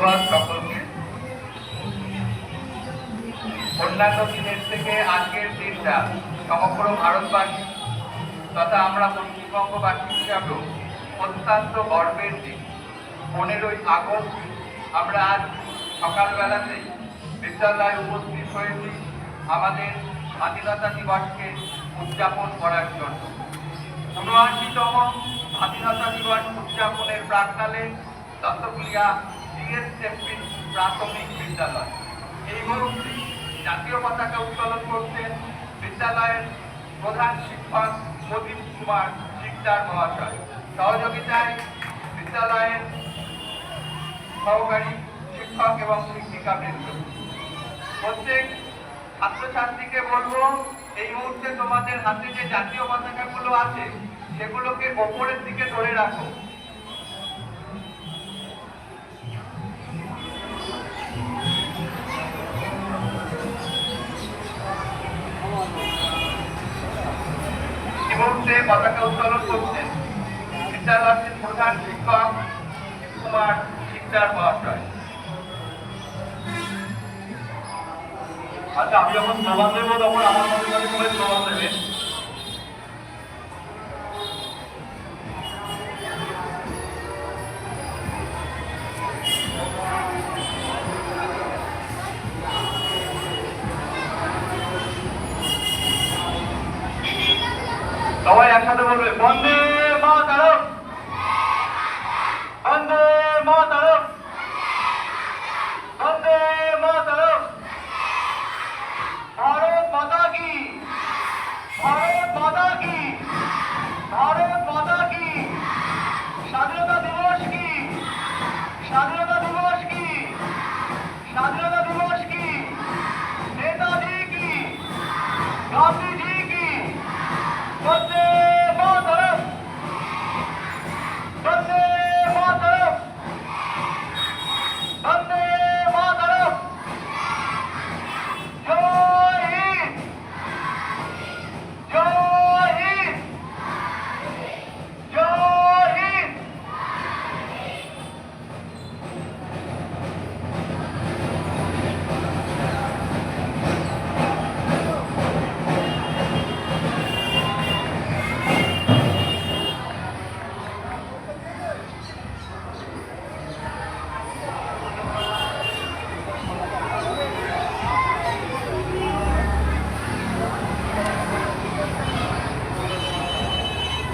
সুপ্রভাত সকলকে। অন্যান্য দিনের থেকে আজকের দিনটা সমগ্র ভারতবাসী তথা আমরা পশ্চিমবঙ্গবাসী হিসাবেও অত্যন্ত গর্বের দিন। 15ই আগস্ট আমরা আজ সকালবেলাতেই বিদ্যালয়ে উপস্থিত হয়েছি আমাদের স্বাধীনতা দিবসকে উদযাপন করার জন্য। ৭৯তম স্বাধীনতা দিবস উদযাপনের প্রাক্কালে দত্তকুলিয়া জিএসএফপি প্রাথমিক বিদ্যালয় এই মুহূর্তে জাতীয় পতাকা উত্তোলন করছেন বিদ্যালয়ের প্রধান শিক্ষক প্রদীপ কুমার শিকদার মহাশয়। সহযোগিতায় বিদ্যালয়ের সহকারী শিক্ষক এবং শিক্ষিকাবৃন্দ। প্রত্যেক ছাত্রছাত্রীকে বলবো, এই মুহূর্তে তোমাদের হাতে যে জাতীয় পতাকাগুলো আছে সেগুলোকে ওপরের দিকে ধরে রাখো। এই মুহূর্তে পতাকা উত্তোলন করছেন বিদ্যালয়ের প্রধান শিক্ষক কুমার শিকদার মহাশয়। আচ্ছা, আমি যখন স্লোগান দেবো তখন আমার মধ্যে সবাই স্লোগান দেবে। সবাই একসাথে বলবে বন্দে মাতরম, বন্দে মাতরম, বন্দে মাতরম। भारत माता की, भारत माता की, भारत माता की। स्वाधीनता दिवस की, स्वाधीनता दिवस की, स्वाधीनता दिवस की। नेताजी की, गांधी जी की, वंदे